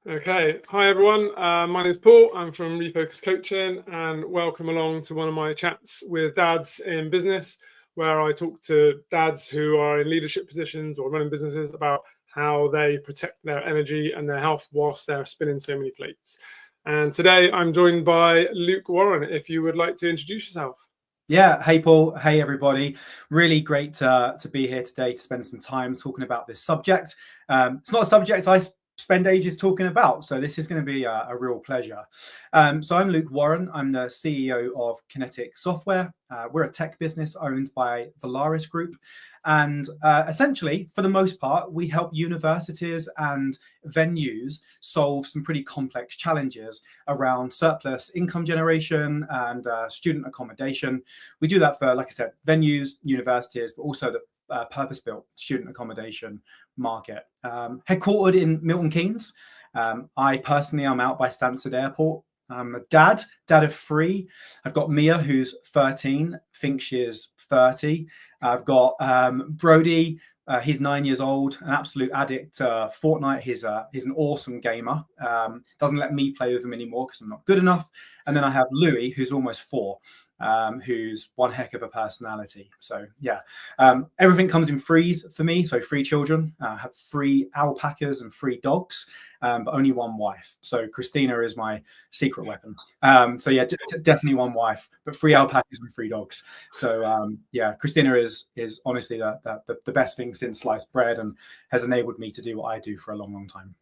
Okay. Hi, everyone. My name is Paul. I'm from Refocus Coaching, and welcome along to one of my chats with dads in business, where I talk to dads who are in leadership positions or running businesses about how they protect their energy and their health whilst they're spinning so many plates. And today I'm joined by Luke Warren. If you would like to introduce yourself. Yeah. Hey, Paul. Hey, everybody. Really great to be here today to spend some time talking about this subject. It's not a subject I spend ages talking about, so this is going to be a real pleasure. So I'm Luke Warren. I'm the CEO of Kinetic Software. We're a tech business owned by Valaris Group. And essentially, for the most part, we help universities and venues solve some pretty complex challenges around surplus income generation and student accommodation. We do that for, like I said, venues, universities, but also the purpose-built student accommodation market. Headquartered in Milton Keynes. I personally am out by Stansted Airport. I'm a dad of 3. I've got Mia, who's 13, thinks she is 30. I've got Brody, he's 9 years old, an absolute addict to Fortnite. He's an awesome gamer. Doesn't let me play with him anymore because I'm not good enough. And then I have Louis, who's almost 4. Who's one heck of a personality. So yeah, everything comes in threes for me. So 3 children, I have 3 alpacas and 3 dogs, but only 1 wife. So Christina is my secret weapon. So yeah, definitely 1 wife, but 3 alpacas and 3 dogs. So yeah, Christina is honestly the best thing since sliced bread and has enabled me to do what I do for a long, long time.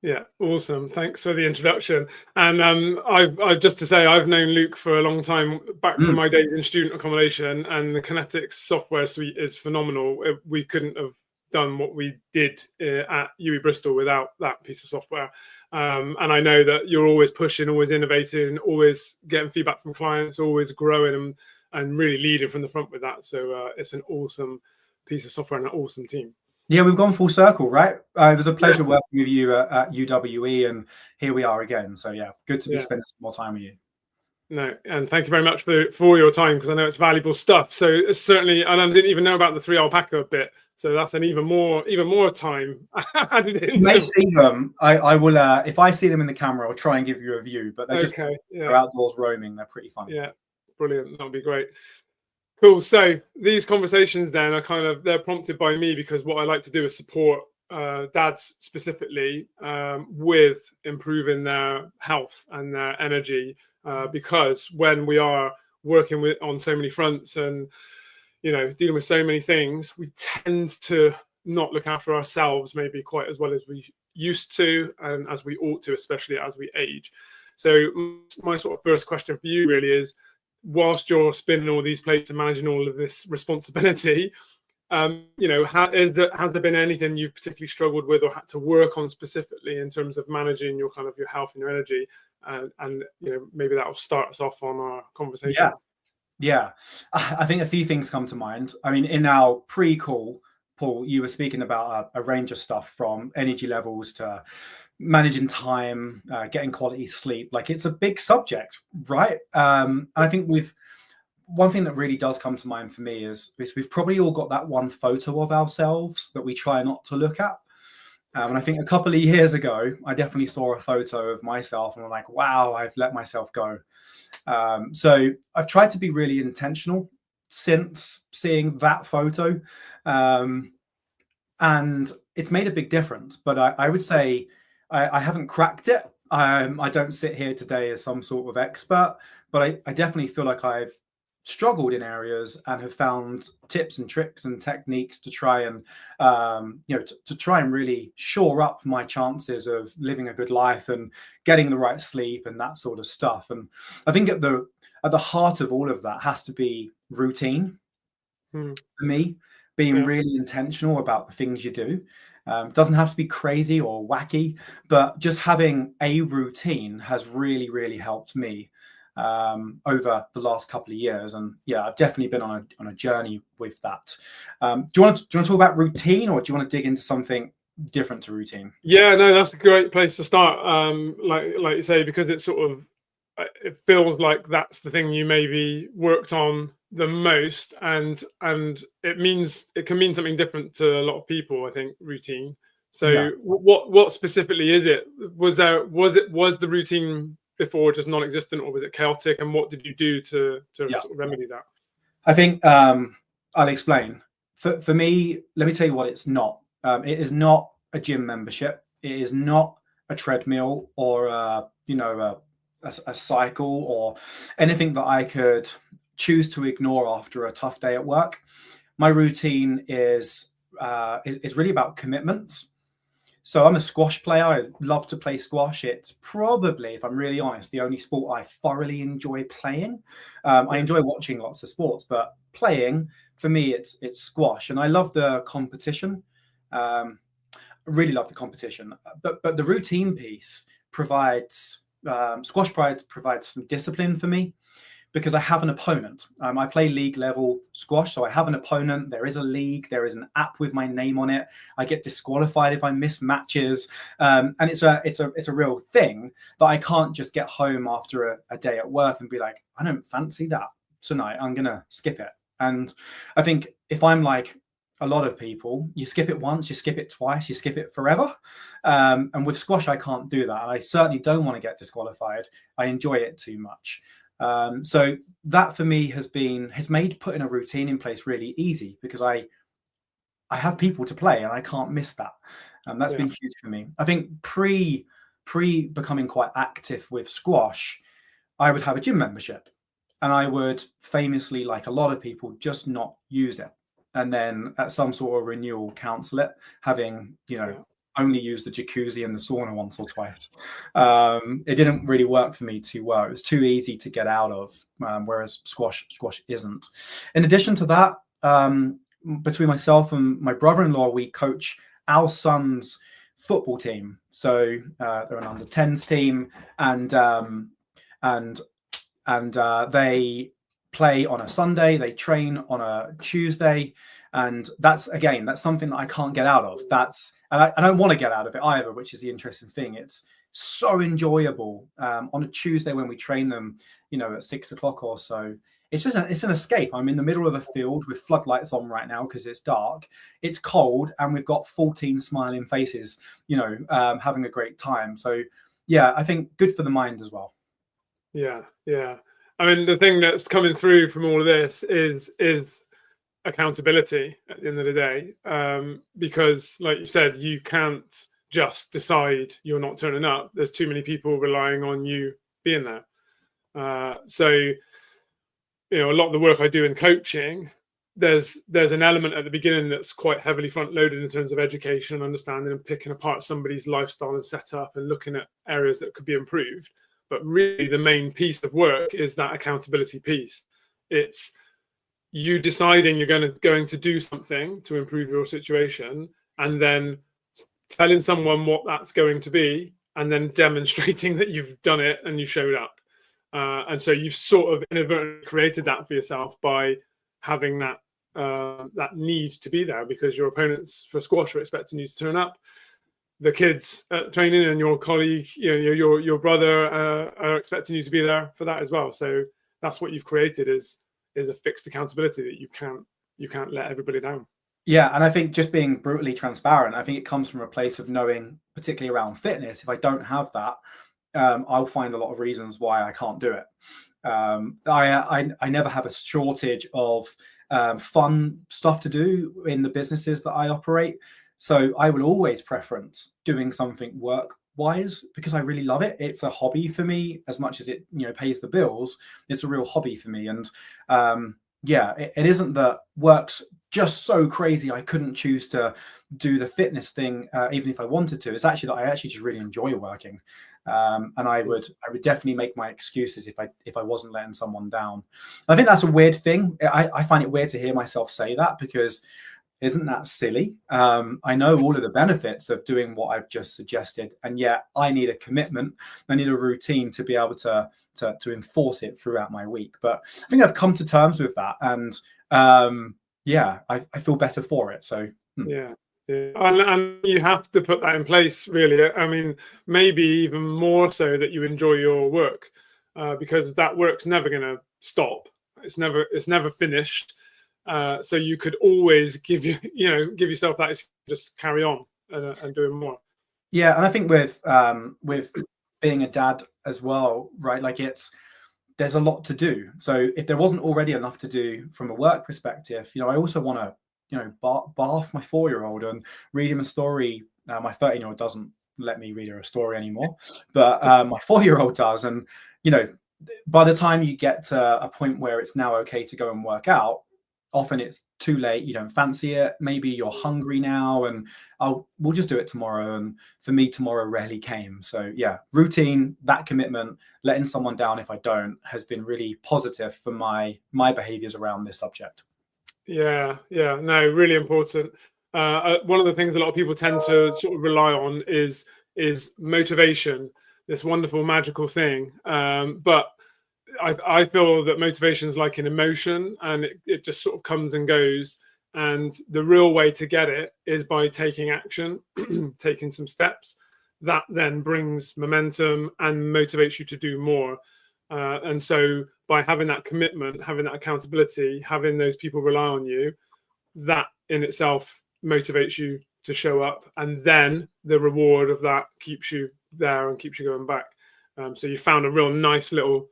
Yeah, awesome. Thanks for the introduction. And I just to say, I've known Luke for a long time, back from my days in student accommodation, and the Kinetics software suite is phenomenal. We couldn't have done what we did at UWE Bristol without that piece of software. And I know that you're always pushing, always innovating, always getting feedback from clients, always growing and really leading from the front with that. So it's an awesome piece of software and an awesome team. Yeah, we've gone full circle, right? It was a pleasure working with you at UWE, and here we are again. So yeah, good to be spending some more time with you. No, and thank you very much for your time, because I know it's valuable stuff. So it's certainly, and I didn't even know about the 3 alpaca bit, so that's an even more time added in. You may see them. I will. If I see them in the camera, I'll try and give you a view. But they're they're outdoors roaming. They're pretty funny. Yeah, brilliant. That'll be great. Cool. So these conversations then are they're prompted by me, because what I like to do is support dads specifically with improving their health and their energy, because when we are working on so many fronts and dealing with so many things, we tend to not look after ourselves maybe quite as well as we used to, and as we ought to, especially as we age. So my sort of first question for you really is, whilst you're spinning all these plates and managing all of this responsibility, has there been anything you've particularly struggled with or had to work on specifically in terms of managing your health and your energy? And maybe that will start us off on our conversation. Yeah. I think a few things come to mind. I mean, in our pre-call, Paul, you were speaking about a range of stuff, from energy levels to managing time, getting quality sleep. Like, it's a big subject, right? And I think one thing that really does come to mind for me is we've probably all got that one photo of ourselves that we try not to look at. And I think a couple of years ago, I definitely saw a photo of myself and I'm like, wow, I've let myself go. So I've tried to be really intentional since seeing that photo. And it's made a big difference. But I would say I haven't cracked it. I don't sit here today as some sort of expert, but I definitely feel like I've struggled in areas and have found tips and tricks and techniques to try and to try and really shore up my chances of living a good life and getting the right sleep and that sort of stuff. And I think at the heart of all of that has to be routine. For me, being really intentional about the things you do. Doesn't have to be crazy or wacky, but just having a routine has really, really helped me over the last couple of years. And yeah, I've definitely been on a journey with that. Do you want to talk about routine, or do you want to dig into something different to routine? Yeah, no, that's a great place to start. Like you say, because it's it feels like that's the thing you maybe worked on the most, and it can mean something different to a lot of people, I think, routine. So Yeah. what specifically is it? Was the routine before just non-existent, or was it chaotic? And what did you do to Yeah. sort of remedy that? I think I'll explain. For me, let me tell you what it's not. It is not a gym membership. It is not a treadmill or a cycle or anything that I could choose to ignore after a tough day at work. My routine is really about commitments. So I'm a squash player. I love to play squash. It's probably, if I'm really honest, the only sport I thoroughly enjoy playing. I enjoy watching lots of sports, but playing for me, it's squash, and I love the competition. Really love the competition, but the routine piece provides squash provides some discipline for me, because I have an opponent. I play league level squash, so I have an opponent. There is a league. There is an app with my name on it. I get disqualified if I miss matches, and it's a real thing that I can't just get home after a day at work and be like, I don't fancy that tonight. I'm gonna skip it. And I think if I'm like a lot of people, you skip it once, you skip it twice, you skip it forever. And with squash, I can't do that. And I certainly don't want to get disqualified. I enjoy it too much. So that for me has made putting a routine in place really easy, because I have people to play and I can't miss that. That's been huge for me. I think pre becoming quite active with squash, I would have a gym membership, and I would famously, like a lot of people, just not use it. And then at some sort of renewal, cancel it, having, only use the jacuzzi and the sauna once or twice. It didn't really work for me too well. It was too easy to get out of, whereas squash isn't. In addition to that, between myself and my brother-in-law, we coach our son's football team. So they're an under-10s team, and they play on a Sunday, they train on a Tuesday, and that's something that I can't get out of. And I don't want to get out of it either, which is the interesting thing. It's so enjoyable on a Tuesday when we train them, at 6 o'clock or so. It's an escape. I'm in the middle of the field with floodlights on right now because it's dark, it's cold, and we've got 14 smiling faces, having a great time. So yeah, I think good for the mind as well. Yeah. I mean, the thing that's coming through from all of this is accountability at the end of the day, because, like you said, you can't just decide you're not turning up. There's too many people relying on you being there. So, a lot of the work I do in coaching, there's an element at the beginning that's quite heavily front loaded in terms of education and understanding and picking apart somebody's lifestyle and setup and looking at areas that could be improved. But really, the main piece of work is that accountability piece. It's you deciding you're going to do something to improve your situation, and then telling someone what that's going to be, and then demonstrating that you've done it and you showed up. And so you've sort of inadvertently created that for yourself by having that need to be there, because your opponents for squash are expecting you to turn up. The kids at training and your colleague, your brother are expecting you to be there for that as well. So that's what you've created is a fixed accountability that you can't let everybody down. Yeah, and I think just being brutally transparent, I think it comes from a place of knowing, particularly around fitness, if I don't have that, I'll find a lot of reasons why I can't do it. I never have a shortage of fun stuff to do in the businesses that I operate. So I will always preference doing something work-wise because I really love it. It's a hobby for me as much as it pays the bills. It's a real hobby for me. And it isn't that work's just so crazy I couldn't choose to do the fitness thing even if I wanted to. It's actually that I actually just really enjoy working. And I would definitely make my excuses if I wasn't letting someone down. I think that's a weird thing. I find it weird to hear myself say that, because isn't that silly? I know all of the benefits of doing what I've just suggested, and yet I need a commitment. I need a routine to be able to enforce it throughout my week. But I think I've come to terms with that, and I feel better for it. So yeah. And you have to put that in place, really. I mean, maybe even more so that you enjoy your work, because that work's never going to stop. It's never finished. So you could always give yourself that, just carry on. and doing more. Yeah, and I think with being a dad as well, right? Like there's a lot to do. So if there wasn't already enough to do from a work perspective, I also want to, bath my 4-year-old and read him a story. My 13-year-old doesn't let me read her a story anymore, but my 4-year-old does. And, by the time you get to a point where it's now okay to go and work out, often it's too late. You don't fancy it. Maybe you're hungry now and we'll just do it tomorrow. And for me, tomorrow rarely came. So yeah, routine, that commitment, letting someone down if I don't, has been really positive for my behaviors around this subject. Yeah, no, really important. One of the things a lot of people tend to sort of rely on is motivation, this wonderful magical thing. But I feel that motivation is like an emotion, and it just sort of comes and goes. And the real way to get it is by taking action, taking some steps. That then brings momentum and motivates you to do more. And so by having that commitment, having that accountability, having those people rely on you, that in itself motivates you to show up. And then the reward of that keeps you there and keeps you going back. So you found a real nice little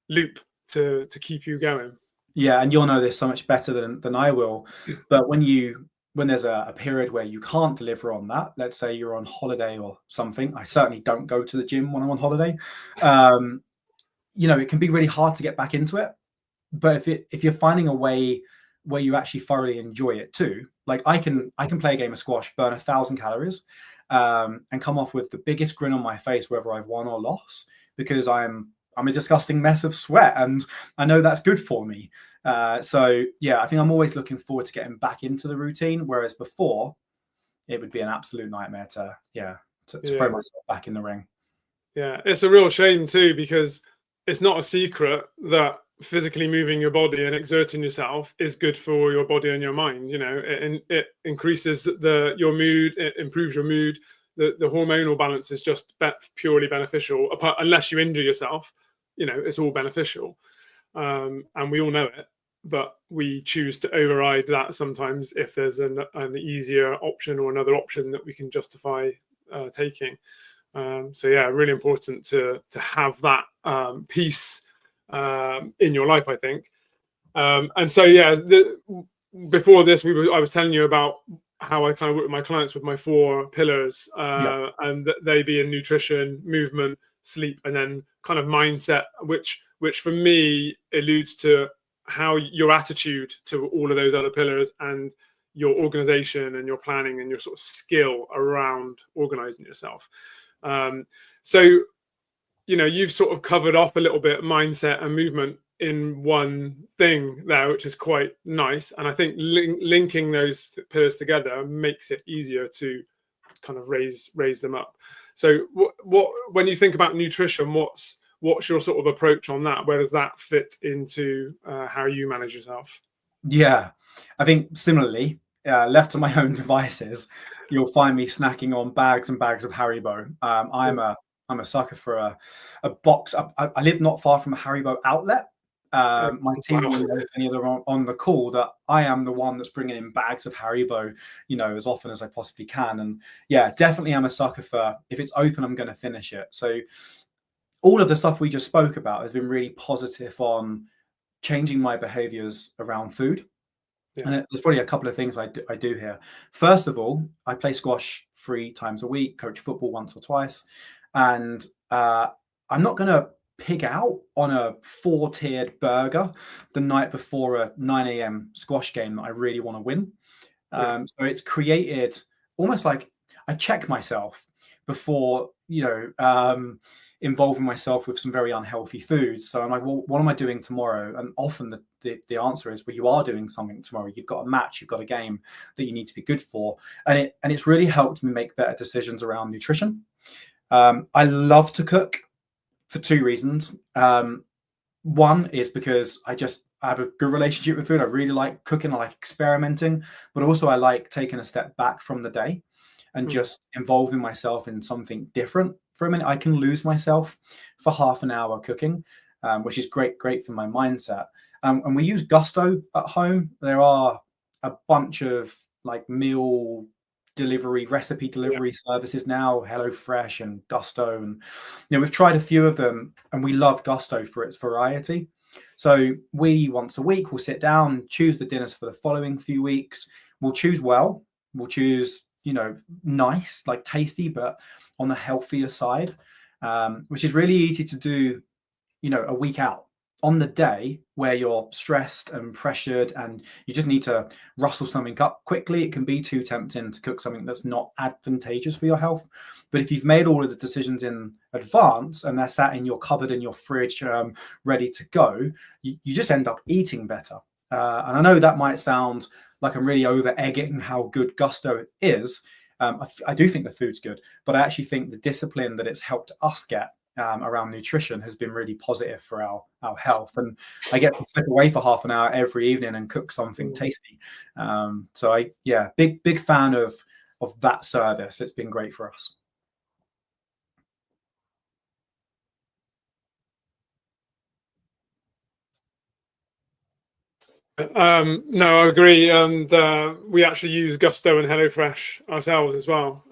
loop to keep you going. Yeah, and you'll know this so much better than I will. But when there's a period where you can't deliver on that, let's say you're on holiday or something. I certainly don't go to the gym when I'm on holiday. It can be really hard to get back into it. But if you're finding a way where you actually thoroughly enjoy it too, like I can play a game of squash, burn 1,000 calories, and come off with the biggest grin on my face whether I've won or lost, because I'm a disgusting mess of sweat, and I know that's good for me. So yeah, I think I'm always looking forward to getting back into the routine, whereas before it would be an absolute nightmare to throw myself back in the ring. Yeah, it's a real shame too, because it's not a secret that physically moving your body and exerting yourself is good for your body and your mind. It increases your mood, it improves your mood. The hormonal balance is just purely beneficial, unless you injure yourself. It's all beneficial, and we all know it. But we choose to override that sometimes if there's an easier option or another option that we can justify taking. So yeah, really important to have that piece in your life, I think. And so yeah, before this, I was telling you about how I kind of work with my clients with my 4 pillars, and they be in nutrition, movement, sleep, and then kind of mindset, which for me alludes to how your attitude to all of those other pillars and your organization and your planning and your sort of skill around organizing yourself. So, you've sort of covered off a little bit mindset and movement in one thing there, which is quite nice. And I think linking those pillars together makes it easier to kind of raise them up. So what when you think about nutrition, what's your sort of approach on that? Where does that fit into how you manage yourself? Yeah, I think similarly, left to my own devices, you'll find me snacking on bags and bags of Haribo. I'm a sucker for a box. I live not far from a Haribo outlet. My team will know any other on the call that I am the one that's bringing in bags of Haribo, as often as I possibly can. And yeah, definitely I'm a sucker for, if it's open, I'm going to finish it. So all of the stuff we just spoke about has been really positive on changing my behaviors around food. Yeah. And there's probably a couple of things I do here. First of all, I play squash 3 times a week, coach football once or twice. And I'm not going to pig out on a 4-tiered burger the night before a 9 a.m. squash game that I really want to win. So it's created almost like I check myself before, involving myself with some very unhealthy foods. So I'm like, well, what am I doing tomorrow? And often the answer is, well, you are doing something tomorrow. You've got a match, you've got a game that you need to be good for. And it's really helped me make better decisions around nutrition. I love to cook for 2 reasons. One is because I have a good relationship with food. I really like cooking. I like experimenting, but also I like taking a step back from the day and just involving myself in something different for a minute. I can lose myself for half an hour cooking, which is great for my mindset. And we use Gusto at home. There are a bunch of like meal recipe delivery services now, HelloFresh and Gusto, and we've tried a few of them, and we love Gusto for its variety. So we once a week will sit down, choose the dinners for the following few weeks. We'll choose well. We'll choose nice, like tasty, but on the healthier side, which is really easy to do a week out. On the day where you're stressed and pressured and you just need to rustle something up quickly, it can be too tempting to cook something that's not advantageous for your health. But if you've made all of the decisions in advance and they're sat in your cupboard in your fridge, ready to go, you just end up eating better. And I know that might sound like I'm really over egging how good Gusto is. I do think the food's good, but I actually think the discipline that it's helped us get around nutrition has been really positive for our health, and I get to slip away for half an hour every evening and cook something tasty. So big fan of that service. It's been great for us. No, I agree, and we actually use Gusto and HelloFresh ourselves as well,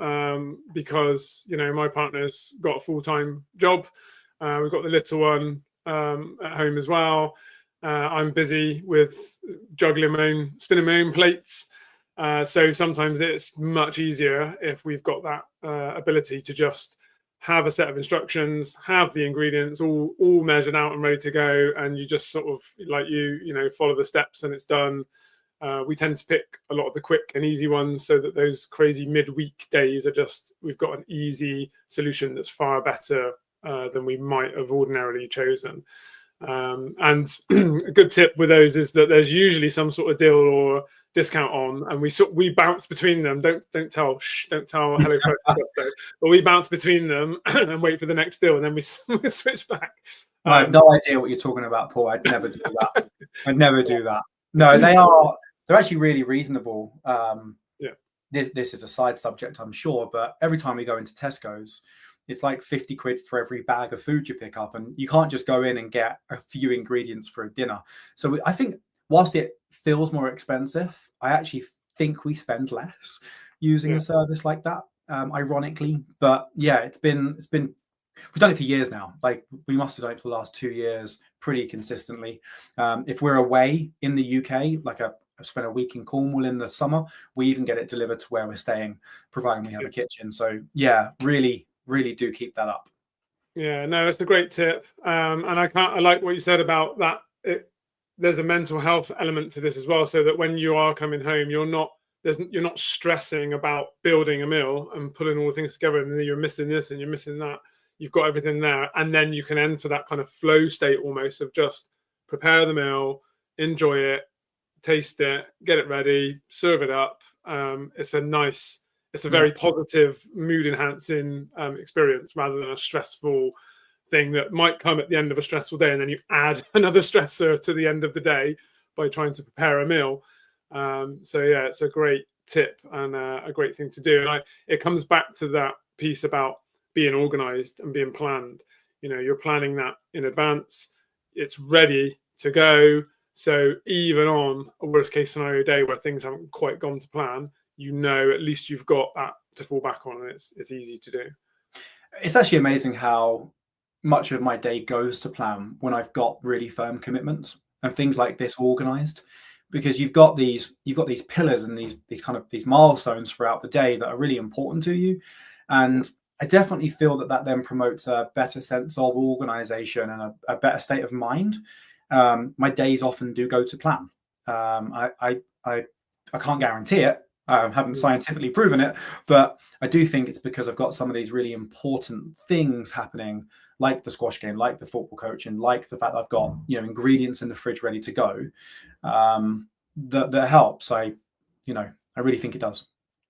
because my partner's got a full-time job. We've got the little one at home as well. I'm busy with spinning my own plates. So sometimes it's much easier if we've got that ability to just have a set of instructions, have the ingredients all measured out and ready to go, and you just sort of follow the steps and it's done. We tend to pick a lot of the quick and easy ones so that those crazy midweek days are just, we've got an easy solution that's far better than we might have ordinarily chosen. And a good tip with those is that there's usually some sort of deal or discount on, and we bounce between them. Don't tell HelloFresh, but we bounce between them and wait for the next deal, and then we switch back. I have no idea what you're talking about, Paul. I'd never do that. I'd never do that. No, they're actually really reasonable. This is a side subject, I'm sure, but every time we go into Tesco's, it's like 50 quid for every bag of food you pick up, and you can't just go in and get a few ingredients for a dinner. So I think whilst it feels more expensive, I actually think we spend less using a service like that, ironically. But yeah, it's been we've done it for years now. Like, we must have done it for the last 2 years pretty consistently. If we're away in the UK, like I spent a week in Cornwall in the summer, we even get it delivered to where we're staying, providing we have a kitchen. So yeah, really do keep that up. Yeah, no, that's a great tip. And I like what you said about that. There's a mental health element to this as well, so that when you are coming home, you're not stressing about building a meal and putting all the things together, and then you're missing this and you're missing that. You've got everything there, and then you can enter that kind of flow state almost of just prepare the meal, enjoy it, taste it, get it ready, serve it up. It's a very positive, mood enhancing experience, rather than a stressful thing that might come at the end of a stressful day, and then you add another stressor to the end of the day by trying to prepare a meal. So yeah, it's a great tip and a great thing to do. And it comes back to that piece about being organized and being planned. You're planning that in advance. It's ready to go. So even on a worst case scenario day where things haven't quite gone to plan, at least you've got that to fall back on, and it's easy to do. It's actually amazing how much of my day goes to plan when I've got really firm commitments and things like this organized, because you've got these pillars and these milestones throughout the day that are really important to you. And I definitely feel that then promotes a better sense of organization and a better state of mind. My days often do go to plan. I can't guarantee it. I haven't scientifically proven it, but I do think it's because I've got some of these really important things happening, like the squash game, like the football coaching, like the fact that I've got ingredients in the fridge ready to go. That helps. I really think it does.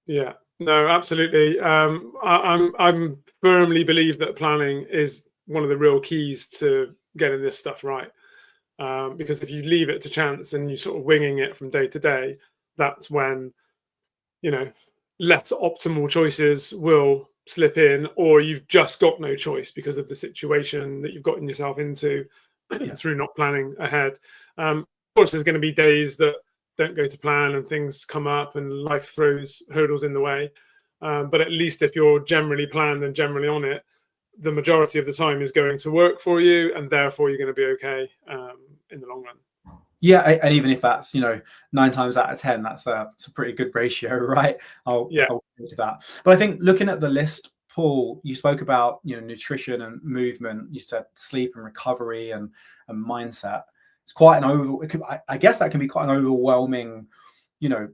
Yeah, no, absolutely. I'm firmly believe that planning is one of the real keys to getting this stuff right. Because if you leave it to chance and you sort of winging it from day to day, that's when less optimal choices will slip in, or you've just got no choice because of the situation that you've gotten yourself into through not planning ahead. Of course, there's going to be days that don't go to plan and things come up and life throws hurdles in the way. But at least if you're generally planned and generally on it, the majority of the time is going to work for you, and therefore you're going to be okay in the long run. Yeah, and even if that's 9 times out of 10, it's a pretty good ratio, right? I'll do that. But I think looking at the list, Paul, you spoke about nutrition and movement. You said sleep and recovery and mindset. It's quite I guess that can be quite an overwhelming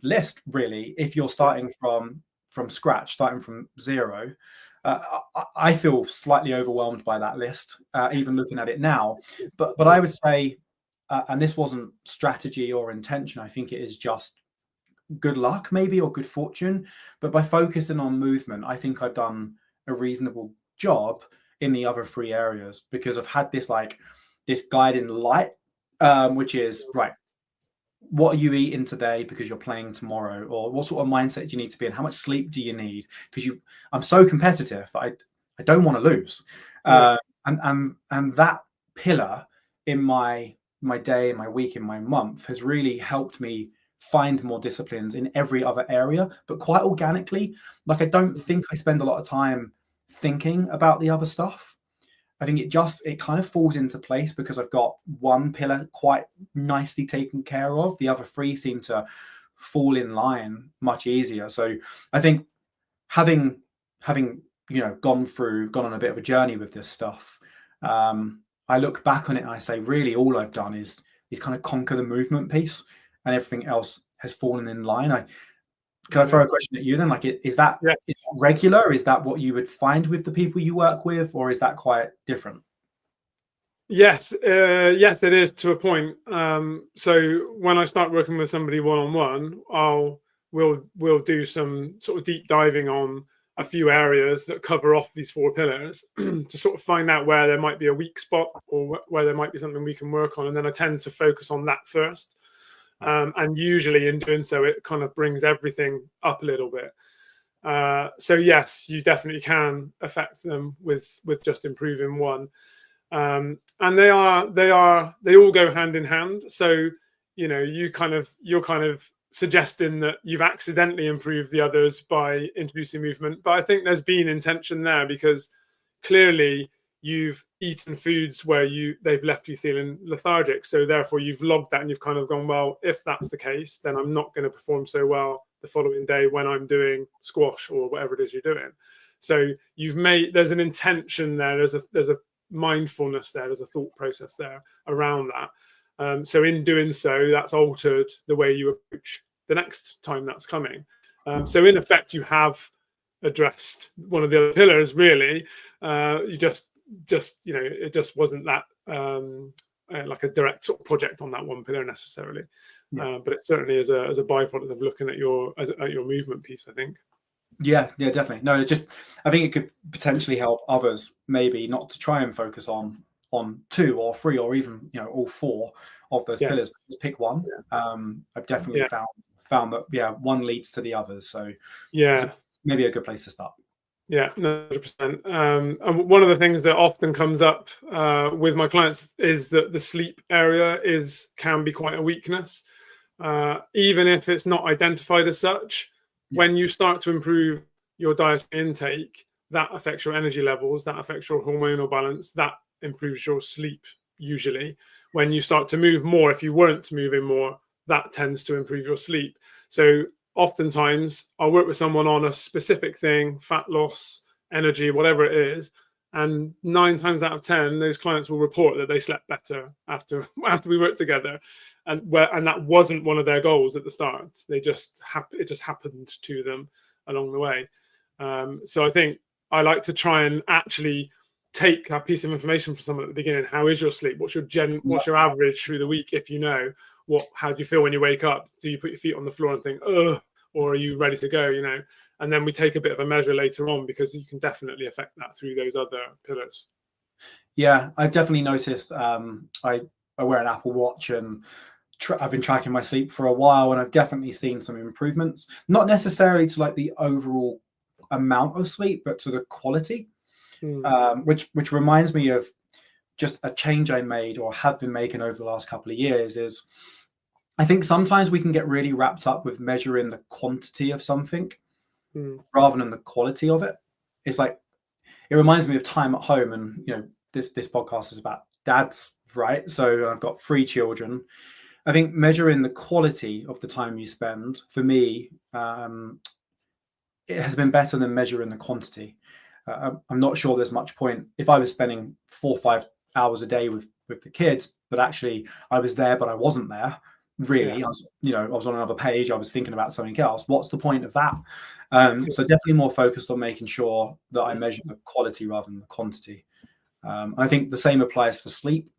list, really, if you're starting from scratch, starting from zero. I feel slightly overwhelmed by that list, even looking at it now. But I would say, and this wasn't strategy or intention, I think it is just good luck, maybe, or good fortune. But by focusing on movement, I think I've done a reasonable job in the other 3 areas, because I've had this guiding light, which is, right, what are you eating today because you're playing tomorrow, or what sort of mindset do you need to be in? How much sleep do you need? Because I'm so competitive. I don't want to lose. And that pillar in my day, in my week, in my month has really helped me find more disciplines in every other area, but quite organically. Like, I don't think I spend a lot of time thinking about the other stuff. I think it kind of falls into place because I've got one pillar quite nicely taken care of. The other 3 seem to fall in line much easier. So I think having gone on a bit of a journey with this stuff, I look back on it and I say, really, all I've done is kind of conquer the movement piece, and everything else has fallen in line. Can I throw a question at you then? Like, is that regular? Is that what you would find with the people you work with, or is that quite different? Yes, it is, to a point. So when I start working with somebody one-on-one, we'll do some sort of deep diving on a few areas that cover off these 4 pillars to sort of find out where there might be a weak spot or where there might be something we can work on. And then I tend to focus on that first. And usually in doing so, it kind of brings everything up a little bit. So yes, you definitely can affect them with just improving one. And they all go hand in hand. So, you're kind of suggesting that you've accidentally improved the others by introducing movement. But I think there's been intention there, because clearly you've eaten foods where they've left you feeling lethargic. So therefore you've logged that and you've kind of gone, well, if that's the case, then I'm not going to perform so well the following day when I'm doing squash or whatever it is you're doing. So there's an intention there. There's a mindfulness there. There's a thought process there around that. So in doing so, that's altered the way you approach the next time that's coming. So in effect, you have addressed one of the other pillars, really. You just it just wasn't that like a direct sort of project on that one pillar necessarily. But it certainly is a byproduct of looking at your movement piece, I think. Yeah, definitely. No, I think it could potentially help others maybe not to try and focus on 2 or 3 or even all 4 of those pillars. Just pick one. I've definitely found that one leads to the others. So maybe a good place to start. Yeah, 100%. And one of the things that often comes up with my clients is that the sleep area can be quite a weakness, even if it's not identified as such. When you start to improve your diet intake, that affects your energy levels, that affects your hormonal balance, that improves your sleep usually. When you start to move more, if you weren't moving more, that tends to improve your sleep. So oftentimes I'll work with someone on a specific thing, fat loss, energy, whatever it is, and 9 times out of 10, those clients will report that they slept better after we worked together, and that wasn't one of their goals at the start. It just happened to them along the way. So I think I like to try and actually take that piece of information from someone at the beginning. How is your sleep? What's your average through the week? If how do you feel when you wake up? Do you put your feet on the floor and think, ugh, or are you ready to go? And then we take a bit of a measure later on, because you can definitely affect that through those other pillars. Yeah, I've definitely noticed. I wear an Apple Watch, and I've been tracking my sleep for a while, and I've definitely seen some improvements. Not necessarily to like the overall amount of sleep, but to the quality. Which reminds me of just a change I made or have been making over the last couple of years. Is I think sometimes we can get really wrapped up with measuring the quantity of something Mm. rather than the quality of it. It's like, it reminds me of time at home, and this podcast is about dads, right? So I've got 3 children. I think measuring the quality of the time you spend, for me, it has been better than measuring the quantity. I'm not sure there's much point if I was spending 4 or 5 hours a day with the kids, but actually I was there, but I wasn't there. Really, Yeah. I was on another page. I was thinking about something else. What's the point of that? So definitely more focused on making sure that I measure the quality rather than the quantity. I think the same applies for sleep.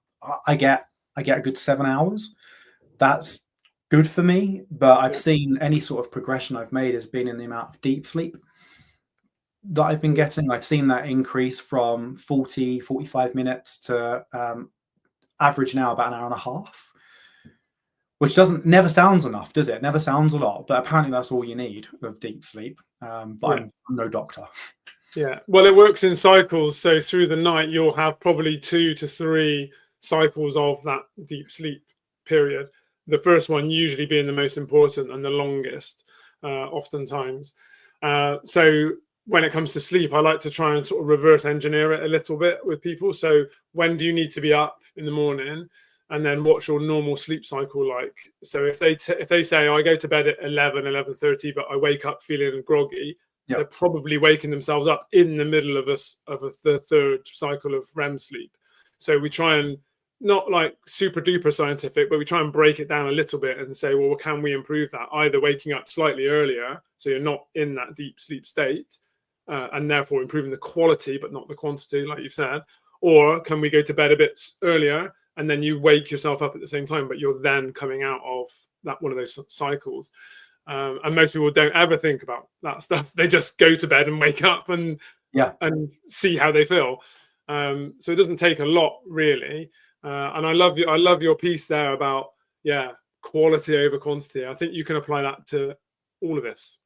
I get a good 7 hours. That's good for me, but I've seen any sort of progression I've made has been in the amount of deep sleep that I've been getting. I've seen that increase from 40, 45 minutes to average now about an hour and a half, which never sounds enough, does it? Never sounds a lot, but apparently that's all you need of deep sleep. But I'm no doctor. Yeah, well, it works in cycles. So through the night, you'll have probably 2 to 3 cycles of that deep sleep period. The first one usually being the most important and the longest, oftentimes. So when it comes to sleep, I like to try and sort of reverse engineer it a little bit with people. So when do you need to be up in the morning? And then what's your normal sleep cycle like? So if they say, I go to bed at 11:30, but I wake up feeling groggy, they're probably waking themselves up in the middle of the third cycle of REM sleep. So we try and, not like super duper scientific, but we try and break it down a little bit and say, well, can we improve that? Either waking up slightly earlier, so you're not in that deep sleep state, and therefore improving the quality, but not the quantity, like you've said. Or can we go to bed a bit earlier, and then you wake yourself up at the same time, but you're then coming out of that one of those cycles. And most people don't ever think about that stuff. They just go to bed and wake up and see how they feel. So it doesn't take a lot, really. And I love your piece there about quality over quantity. I think you can apply that to all of this.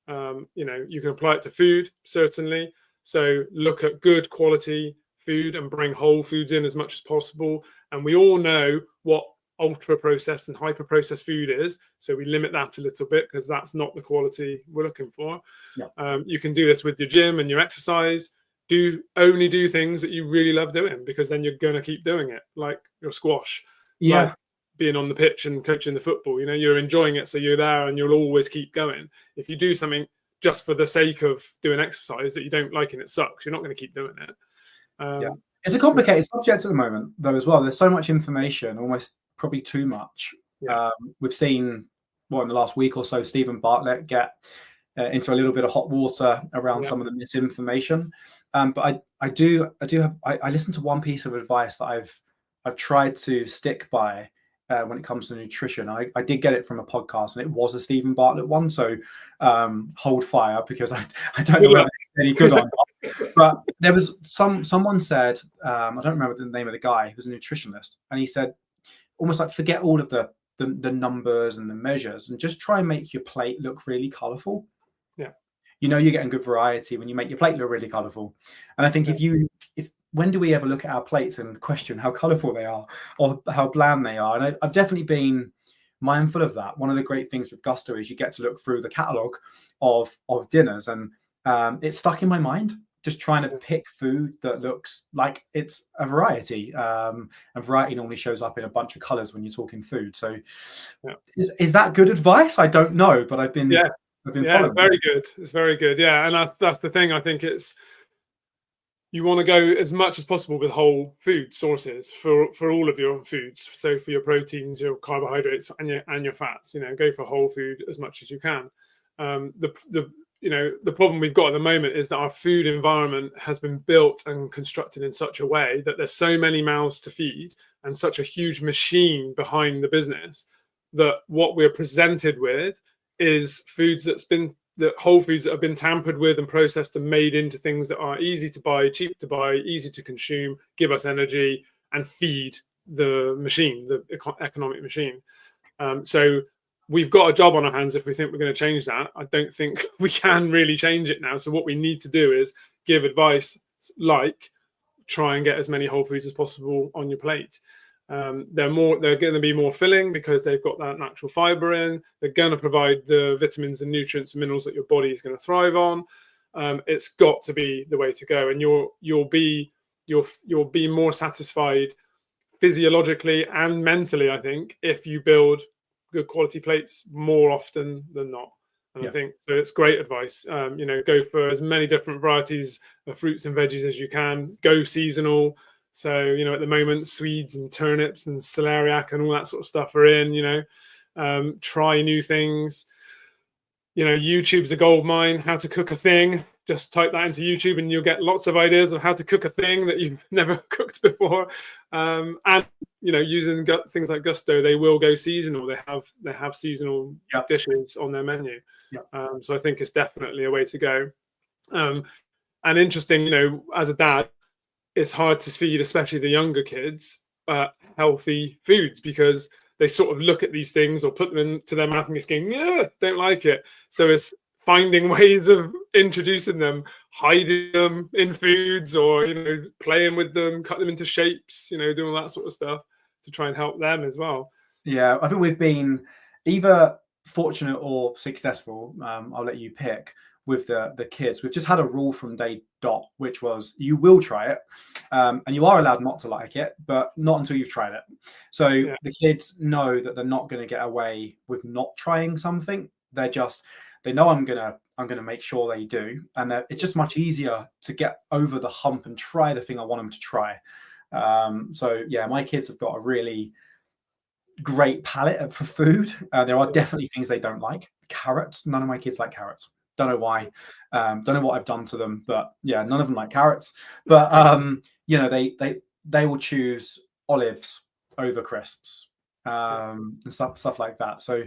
You can apply it to food, certainly. So look at good quality food and bring whole foods in as much as possible. And we all know what ultra processed and hyper processed food is, so we limit that a little bit because that's not the quality we're looking for. You can do this with your gym and your exercise. Only do things that you really love doing, because then you're going to keep doing it, like your squash, like being on the pitch and coaching the football. You're enjoying it, so you're there and you'll always keep going. If you do something just for the sake of doing exercise that you don't like and it sucks, you're not going to keep doing it. It's a complicated subject at the moment, though, as well. There's so much information, almost probably too much. We've seen, in the last week or so, Stephen Bartlett get into a little bit of hot water around some of the misinformation. But I listened to one piece of advice that I've tried to stick by when it comes to nutrition. I did get it from a podcast, and it was a Stephen Bartlett one. So hold fire, because I don't know whether it's any good or not. But there was someone said, I don't remember the name of the guy, who was a nutritionist, and he said, almost like, forget all of the numbers and the measures and just try and make your plate look really colorful. You're getting good variety when you make your plate look really colorful. And I think when do we ever look at our plates and question how colorful they are or how bland they are? And I've definitely been mindful of that. One of the great things with Gusto is you get to look through the catalog of dinners, and it's stuck in my mind, just trying to pick food that looks like it's a variety. And variety normally shows up in a bunch of colors when you're talking food. So is that good advice? I don't know, but I've been it's very good. It's very good. Yeah. And that's the thing. I think you want to go as much as possible with whole food sources for all of your foods. So for your proteins, your carbohydrates, and your fats, go for whole food as much as you can. The problem we've got at the moment is that our food environment has been built and constructed in such a way that there's so many mouths to feed and such a huge machine behind the business that what we're presented with is whole foods that have been tampered with and processed and made into things that are easy to buy, cheap to buy, easy to consume, give us energy, and feed the machine, the economic machine. So we've got a job on our hands if we think we're going to change that. I don't think we can really change it now. So what we need to do is give advice like try and get as many whole foods as possible on your plate. They're going to be more filling because they've got that natural fiber in. They're going to provide the vitamins and nutrients and minerals that your body is going to thrive on. It's got to be the way to go, and you'll be more satisfied physiologically and mentally, I think, if you build good quality plates more often than not. And I think so. It's great advice. Go for as many different varieties of fruits and veggies as you can. Go seasonal. So, at the moment, Swedes and turnips and celeriac and all that sort of stuff are in. Try new things. YouTube's a gold mine. How to cook a thing. Just type that into YouTube and you'll get lots of ideas of how to cook a thing that you've never cooked before. And using things like Gusto, they will go seasonal. They have seasonal dishes on their menu. So I think it's definitely a way to go. And interesting, as a dad, it's hard to feed, especially the younger kids, healthy foods because they sort of look at these things or put them into their mouth and just going, yeah, don't like it. So it's finding ways of introducing them, hiding them in foods or, playing with them, cut them into shapes, doing all that sort of stuff to try and help them as well. Yeah, I think we've been either fortunate or successful. I'll let you pick with the kids. We've just had a rule from day dot, which was you will try it and you are allowed not to like it, but not until you've tried it. So the kids know that they're not going to get away with not trying something. They know I'm gonna make sure they do, and it's just much easier to get over the hump and try the thing I want them to try. So yeah, my kids have got a really great palate for food. There are definitely things they don't like. Carrots, none of my kids like carrots. Don't know why. Don't know what I've done to them, but yeah, none of them like carrots. But they will choose olives over crisps and stuff like that. So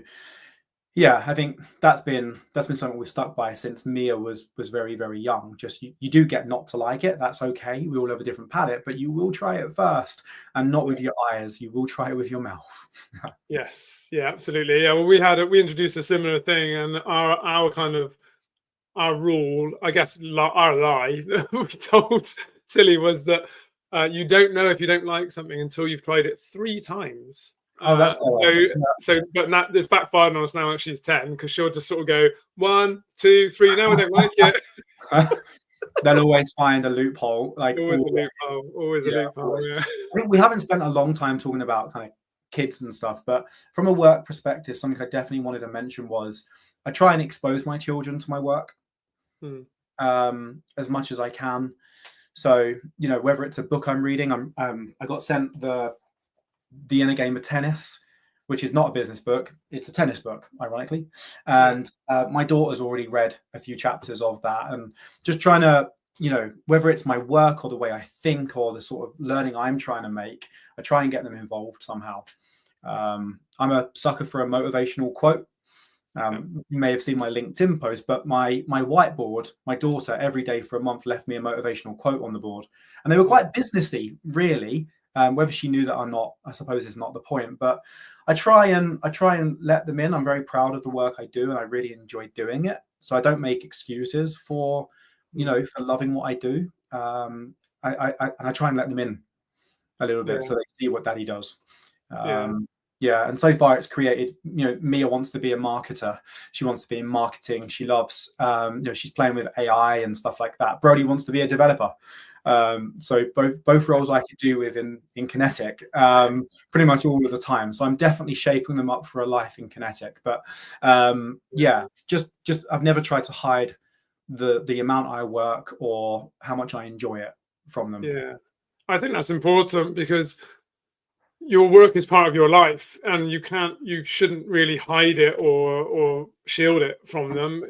yeah, I think that's been something we've stuck by since Mia was very, very young. Just you do get not to like it. That's okay. We all have a different palate, but you will try it first, and not with your eyes. You will try it with your mouth. Yes, yeah, absolutely. Yeah, well, we introduced a similar thing, and our rule, I guess, our lie that we told Tilly was that you don't know if you don't like something until you've tried it 3 times. That's but this backfired on us now that she's 10 because she'll just sort of go 1, 2, 3. No, I don't like it. They'll always find a loophole. Always a loophole. Yeah. I think we haven't spent a long time talking about kind of kids and stuff, but from a work perspective, something I definitely wanted to mention was I try and expose my children to my work as much as I can. So whether it's a book I'm reading, I got sent the Inner Game of Tennis, which is not a business book. It's a tennis book, ironically. And my daughter's already read a few chapters of that, and just trying to, whether it's my work or the way I think or the sort of learning I'm trying to make, I try and get them involved somehow. I'm a sucker for a motivational quote. You may have seen my LinkedIn post, but my whiteboard, my daughter every day for a month left me a motivational quote on the board, and they were quite businessy, really. Whether she knew that or not, I suppose is not the point. But I try and let them in. I'm very proud of the work I do, and I really enjoy doing it. So I don't make excuses for loving what I do. I try and let them in a little bit so they see what Daddy does. And so far it's created, Mia wants to be a marketer. She wants to be in marketing. She loves, she's playing with AI and stuff like that. Brody wants to be a developer. So both roles I could do with in Kinetic pretty much all of the time. So I'm definitely shaping them up for a life in Kinetic. But just I've never tried to hide the amount I work or how much I enjoy it from them. Yeah, I think that's important because your work is part of your life, and you shouldn't really hide it or shield it from them.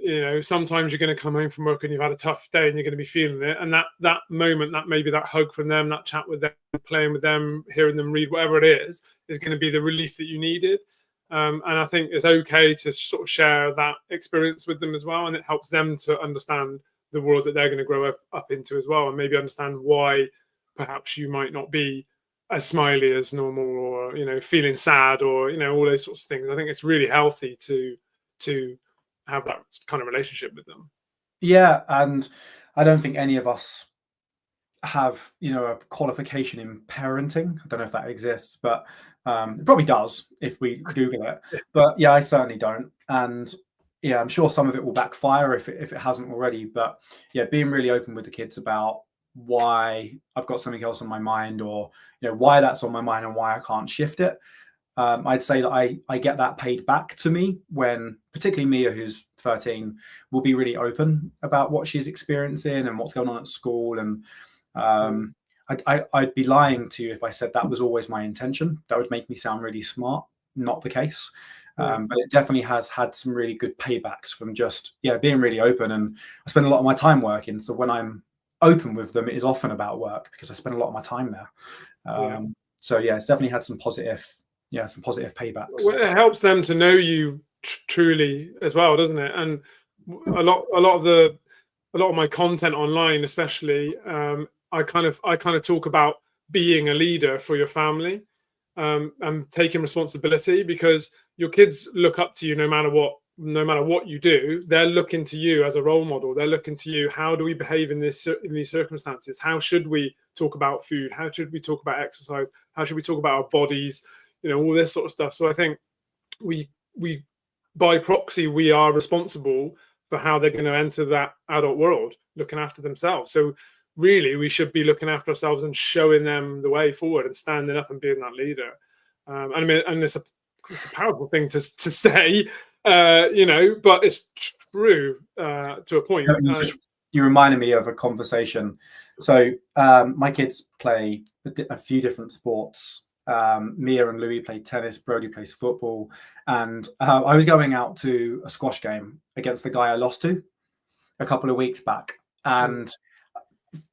Sometimes you're going to come home from work and you've had a tough day and you're going to be feeling it, and that moment, that maybe that hug from them, that chat with them, playing with them, hearing them read, whatever it is going to be the relief that you needed. And I think it's okay to sort of share that experience with them as well, and it helps them to understand the world that they're going to grow up into as well, and maybe understand why perhaps you might not be as smiley as normal, or feeling sad, or all those sorts of things. I think it's really healthy to have that kind of relationship with them. Yeah, and I don't think any of us have, you know, a qualification in parenting. I don't know if that exists, but it probably does if we Google it. But yeah, I certainly don't. And yeah, I'm sure some of it will backfire if it hasn't already. But yeah, being really open with the kids about why I've got something else on my mind, or you know, why that's on my mind and why I can't shift it. I'd say that I get that paid back to me when, particularly Mia, who's 13, will be really open about what she's experiencing and what's going on at school. And I'd be lying to you if I said that was always my intention. That would make me sound really smart. Not the case. But it definitely has had some really good paybacks from just being really open. And I spend a lot of my time working, so when I'm open with them, it is often about work because I spend a lot of my time there. So yeah, it's definitely had some positive paybacks. Well, it helps them to know you truly as well, doesn't it? And a lot of my content online, especially, I kind of talk about being a leader for your family, and taking responsibility, because your kids look up to you no matter what you do. They're looking to you as a role model. They're looking to you. How do we behave in these circumstances? How should we talk about food? How should we talk about exercise? How should we talk about our bodies? You know, all this sort of stuff. So I think we by proxy, we are responsible for how they're going to enter that adult world, looking after themselves. So really, we should be looking after ourselves and showing them the way forward and standing up and being that leader. I mean, and it's a powerful thing to say, you know, but it's true to a point. You reminded me of a conversation. So my kids play a few different sports. Mia and Louis play tennis, Brody plays football, and I was going out to a squash game against the guy I lost to a couple of weeks back. And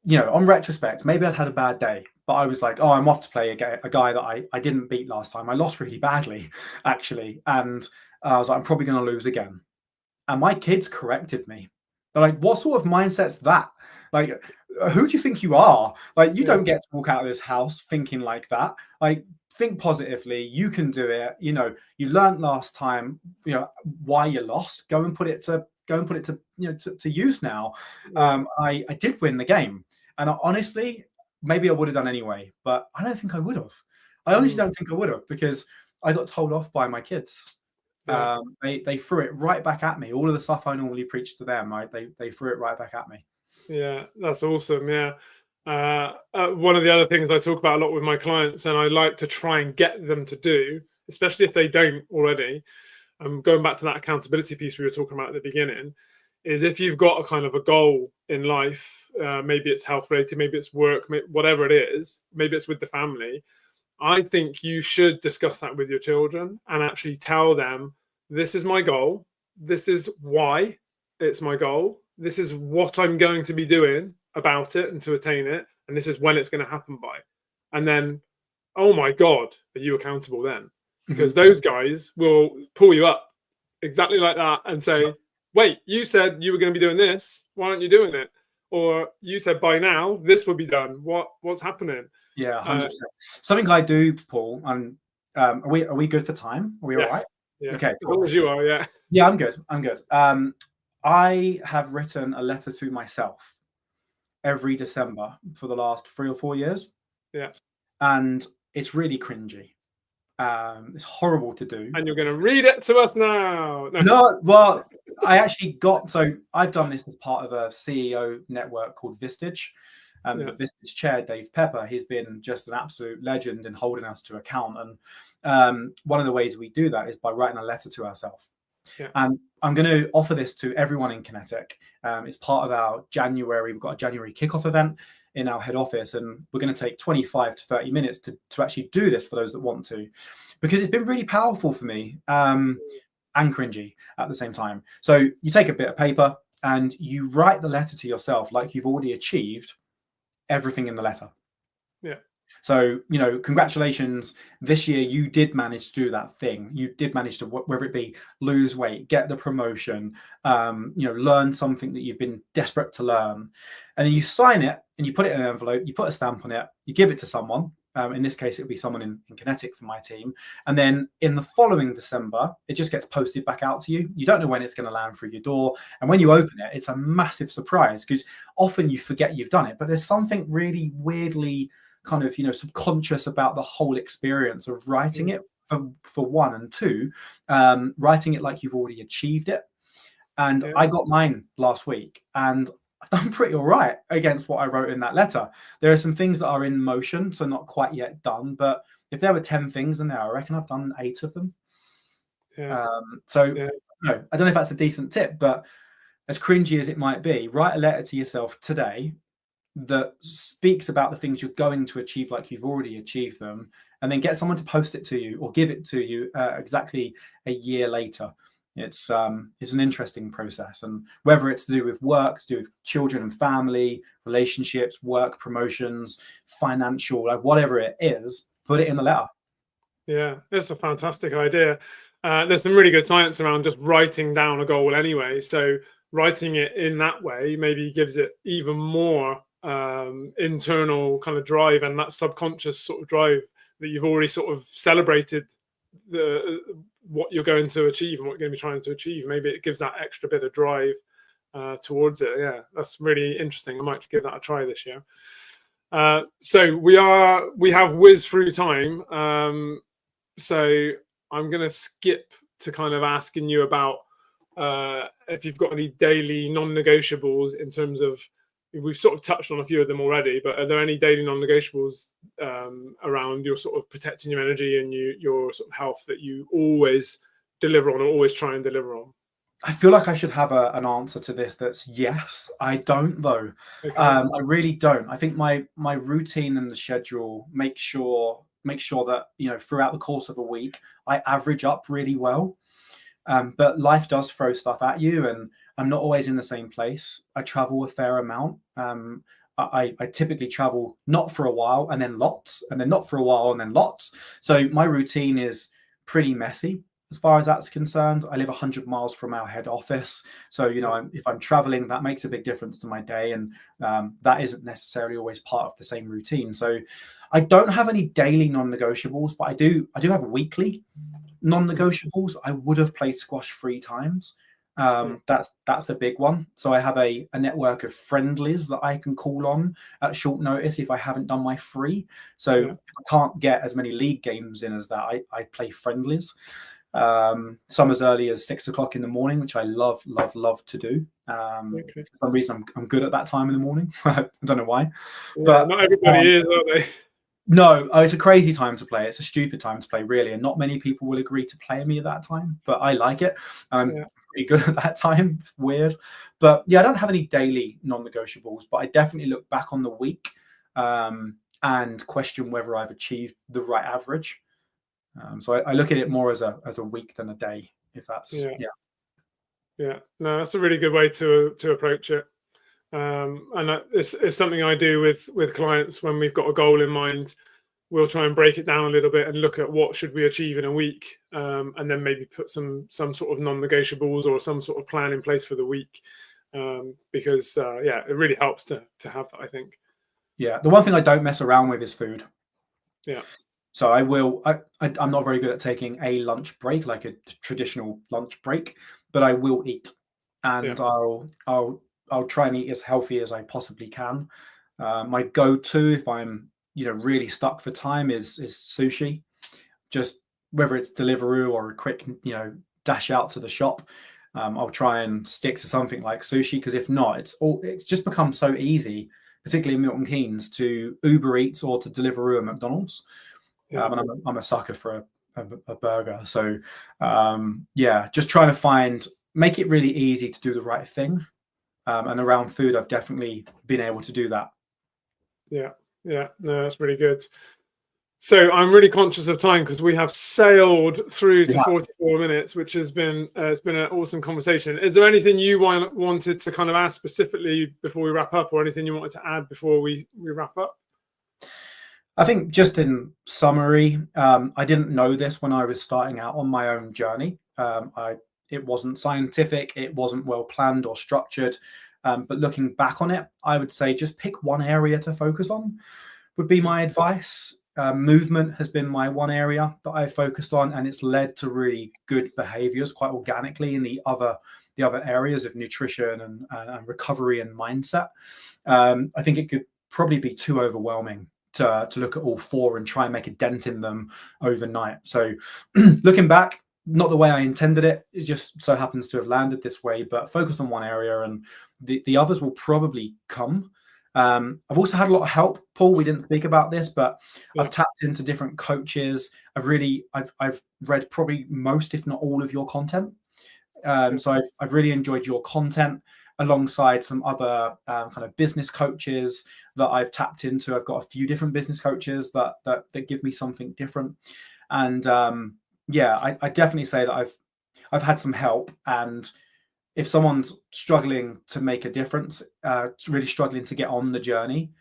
you know, on retrospect, maybe I'd had a bad day, but I was like, oh, I'm off to play a guy that I didn't beat last time. I lost really badly, actually. And I was like, I'm probably going to lose again. And my kids corrected me. They're like, what sort of mindset's that? Like, who do you think you are? Like, you don't get to walk out of this house thinking like that. Like, think positively. You can do it. You know, you learned last time, you know, why you lost. Go and put it to you know, to use now. I did win the game, and honestly, maybe I would have done anyway, but I don't think I would have. I honestly don't think I would have, because I got told off by my kids. They threw it right back at me. All of the stuff I normally preach to them, they threw it right back at me. Yeah, that's awesome. Yeah. One of the other things I talk about a lot with my clients, and I like to try and get them to do, especially if they don't already, going back to that accountability piece we were talking about at the beginning, is if you've got a kind of a goal in life, maybe it's health related, maybe it's work, whatever it is, maybe it's with the family, I think you should discuss that with your children and actually tell them, this is my goal, this is why it's my goal, this is what I'm going to be doing about it and to attain it, and this is when it's going to happen by. And then, oh my God, are you accountable then? Because those guys will pull you up exactly like that and say, wait, you said you were going to be doing this, why aren't you doing it? Or you said by now this will be done, what's happening? Yeah, 100%. Something I do, Paul, and are we good for time? Are we all right? Yeah. Okay, cool. As long as you are. Yeah, I'm good. I have written a letter to myself every December for the last 3 or 4 years. Yeah. And it's really cringy. It's horrible to do. And you're going to read it to us now. No, well, I've done this as part of a CEO network called Vistage. The Vistage chair, Dave Pepper, he's been just an absolute legend in holding us to account. And one of the ways we do that is by writing a letter to ourselves. Yeah. And I'm going to offer this to everyone in Kinetic. It's part of our January. We've got a January kickoff event in our head office, and we're going to take 25 to 30 minutes to actually do this for those that want to, because it's been really powerful for me, and cringy at the same time. So you take a bit of paper and you write the letter to yourself like you've already achieved everything in the letter. Yeah. So, you know, congratulations. This year, you did manage to do that thing. You did manage to, whether it be lose weight, get the promotion, you know, learn something that you've been desperate to learn. And then you sign it and you put it in an envelope, you put a stamp on it, you give it to someone, In this case, it would be someone in Kinetic for my team. And then in the following December, it just gets posted back out to you. You don't know when it's going to land through your door. And when you open it, it's a massive surprise, because often you forget you've done it. But there's something really weirdly kind of, subconscious about the whole experience of writing it for one, and two, writing it like you've already achieved it. And I got mine last week, and I've done pretty all right against what I wrote in that letter. There are some things that are in motion, so not quite yet done. But if there were 10 things in there, I reckon I've done 8 of them. No, I don't know if that's a decent tip, but as cringy as it might be, write a letter to yourself today that speaks about the things you're going to achieve like you've already achieved them, and then get someone to post it to you or give it to you exactly a year later. It's an interesting process, and whether it's to do with work, to do with children and family, relationships, work, promotions, financial, like whatever it is, put it in the letter. Yeah, it's a fantastic idea. There's some really good science around just writing down a goal anyway. So writing it in that way maybe gives it even more internal kind of drive, and that subconscious sort of drive that you've already sort of celebrated what you're going to achieve and what you're going to be trying to achieve. Maybe it gives that extra bit of drive towards it. Yeah, that's really interesting. I might give that a try this year. So we have whizzed through time. So I'm going to skip to kind of asking you about if you've got any daily non-negotiables in terms of, we've sort of touched on a few of them already, but are there any daily non-negotiables around your sort of protecting your energy and your sort of health that you always deliver on or always try and deliver on? I feel like I should have an answer to this that's yes. I don't, though. Okay. I really don't. I think my routine and the schedule make sure that, throughout the course of a week, I average up really well. But life does throw stuff at you, and I'm not always in the same place. I travel a fair amount. I typically travel not for a while and then lots, and then not for a while and then lots. So my routine is pretty messy as far as that's concerned. I live 100 miles from our head office. So, if I'm traveling, that makes a big difference to my day. And that isn't necessarily always part of the same routine. So I don't have any daily non-negotiables, but I do have weekly non-negotiables. I would have played squash 3 times. That's a big one. So I have a network of friendlies that I can call on at short notice if I haven't done my 3. So if I can't get as many league games in as that, I play friendlies. Some as early as 6 o'clock in the morning, which I love to do. For some reason I'm good at that time in the morning. I don't know why. Yeah, but not everybody is, are they? No, it's a crazy time to play. It's a stupid time to play, really, and not many people will agree to play me at that time, but I like it. I'm pretty good at that time. Weird. But yeah, I don't have any daily non-negotiables, but I definitely look back on the week and question whether I've achieved the right average. So I look at it more as a week than a day, if that's yeah. No, that's a really good way to approach it. And it's something I do with clients when we've got a goal in mind. We'll try and break it down a little bit and look at what should we achieve in a week, and then maybe put some sort of non-negotiables or some sort of plan in place for the week, because it really helps to have that, I think. Yeah, the one thing I don't mess around with is food. Yeah. So I'm not very good at taking a lunch break, like a traditional lunch break, but I will eat, and I'll try and eat as healthy as I possibly can. My go-to, if I'm really stuck for time, is sushi. Just whether it's Deliveroo or a quick dash out to the shop, I'll try and stick to something like sushi, because if not, it's just become so easy, particularly in Milton Keynes, to Uber Eats or to Deliveroo at McDonald's. And I'm a sucker for a burger. So just trying to make it really easy to do the right thing. And around food, I've definitely been able to do that. Yeah, no, that's really good. So I'm really conscious of time because we have sailed through to 44 minutes, which has been it's been an awesome conversation. Is there anything you wanted to kind of ask specifically before we wrap up, or anything you wanted to add before we wrap up? I think just in summary, I didn't know this when I was starting out on my own journey. It wasn't scientific, it wasn't well planned or structured. But looking back on it, I would say just pick one area to focus on would be my advice. movement has been my one area that I've focused on, and it's led to really good behaviors quite organically in the other areas of nutrition and recovery and mindset. I think it could probably be too overwhelming to look at all four and try and make a dent in them overnight. So looking back, not the way I intended it. It just so happens to have landed this way, but focus on one area and the others will probably come. I've also had a lot of help, Paul. We didn't speak about this, but I've tapped into different coaches. I've read probably most, if not all, of your content. So I've really enjoyed your content alongside some other kind of business coaches that I've tapped into. I've got a few different business coaches that give me something different. And I definitely say that I've had some help. And if someone's struggling to make a difference, really struggling to get on the journey,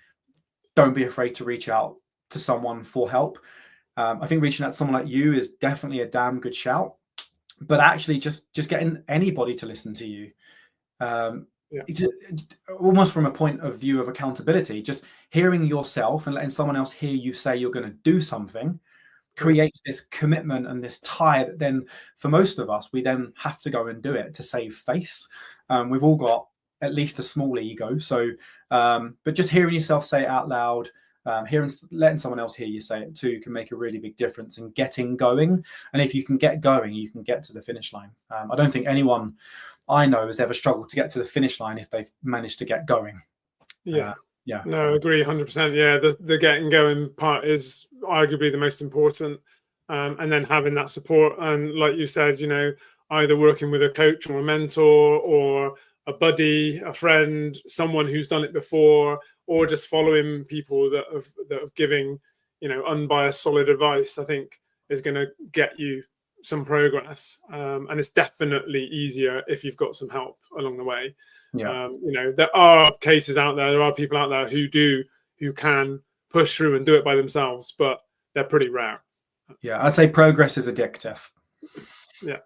don't be afraid to reach out to someone for help. I think reaching out to someone like you is definitely a damn good shout. But actually, just getting anybody to listen to you, almost from a point of view of accountability, just hearing yourself and letting someone else hear you say you're going to do something creates this commitment and this tie that then, for most of us, we then have to go and do it to save face. We've all got at least a small ego. So, but just hearing yourself say it out loud, letting someone else hear you say it too can make a really big difference in getting going. And if you can get going, you can get to the finish line. I don't think anyone I know has ever struggled to get to the finish line if they've managed to get going. Yeah, no, I agree 100%. Yeah, the getting going part is arguably the most important, and then having that support. And like you said, either working with a coach or a mentor or a buddy, a friend, someone who's done it before, or just following people that have giving unbiased, solid advice, I think is going to get you some progress. And it's definitely easier if you've got some help along the way. There are cases out there are people out there who can push through and do it by themselves, but they're pretty rare. I'd say progress is addictive. It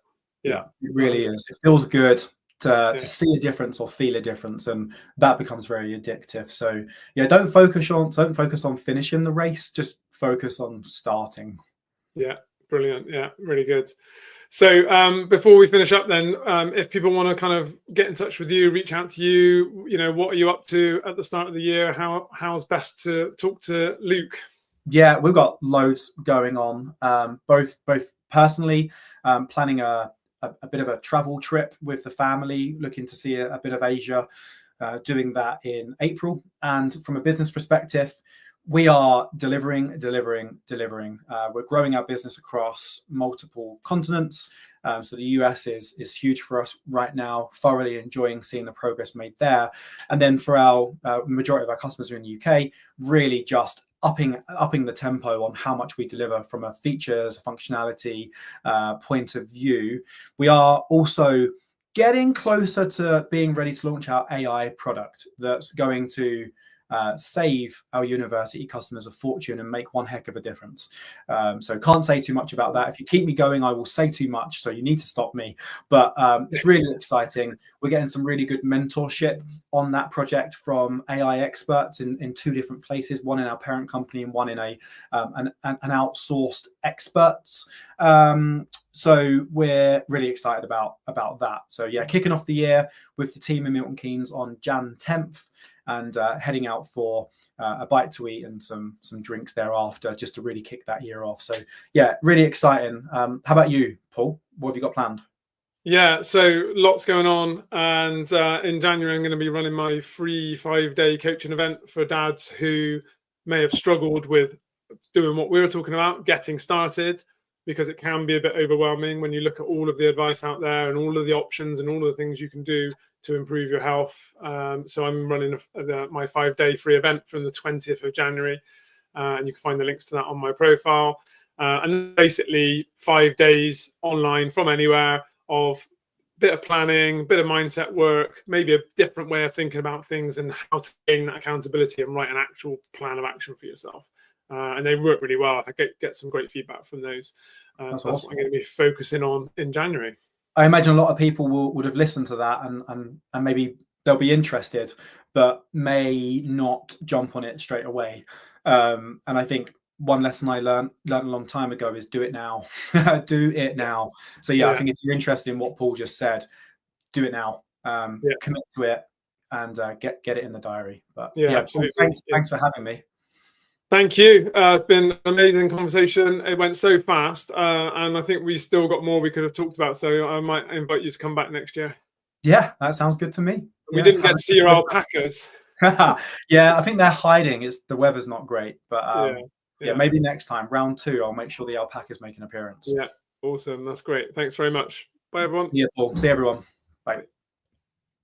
really is. It feels good to see a difference or feel a difference, and that becomes very addictive. So don't focus on finishing the race, just focus on starting. Brilliant. Really good. So before we finish up then, if people want to kind of get in touch with you, reach out to you, what are you up to at the start of the year? How's best to talk to Luke? Yeah, we've got loads going on, both personally, planning a bit of a travel trip with the family, looking to see a bit of Asia, doing that in April. And from a business perspective, we are delivering. We're growing our business across multiple continents. So the US is huge for us right now, thoroughly enjoying seeing the progress made there. And then for our majority of our customers are in the UK, really just upping the tempo on how much we deliver from a features, functionality point of view. We are also getting closer to being ready to launch our AI product that's going to save our university customers a fortune and make one heck of a difference. So can't say too much about that. If you keep me going, I will say too much, so you need to stop me. But it's really exciting. We're getting some really good mentorship on that project from AI experts in two different places, one in our parent company and one in an outsourced experts. So we're really excited about that. So kicking off the year with the team in Milton Keynes on Jan 10th. And heading out for a bite to eat and some drinks thereafter, just to really kick that year off. So really exciting. How about you, Paul? What have you got planned? So lots going on, and in January I'm going to be running my free 5-day coaching event for dads who may have struggled with doing what we were talking about, getting started, because it can be a bit overwhelming when you look at all of the advice out there and all of the options and all of the things you can do to improve your health. So I'm running my 5-day free event from the 20th of January, and you can find the links to that on my profile. And basically 5 days online from anywhere of bit of planning, bit of mindset work, maybe a different way of thinking about things and how to gain that accountability and write an actual plan of action for yourself. And they work really well. I get some great feedback from those. That's awesome. What I'm going to be focusing on in January. I imagine a lot of people would have listened to that and maybe they'll be interested, but may not jump on it straight away. And I think one lesson I learned a long time ago is do it now. Do it now. So yeah, I think if you're interested in what Paul just said, do it now. Commit to it and get it in the diary. But yeah, absolutely. Thanks for having me. Thank you. It's been an amazing conversation. It went so fast, and I think we still got more we could have talked about. So I might invite you to come back next year. Yeah, that sounds good to me. We didn't get to see your alpacas. Yeah, I think they're hiding. The weather's not great, but yeah, maybe next time, round 2, I'll make sure the alpacas make an appearance. Yeah, awesome. That's great. Thanks very much. Bye, everyone. See you, Paul. See everyone.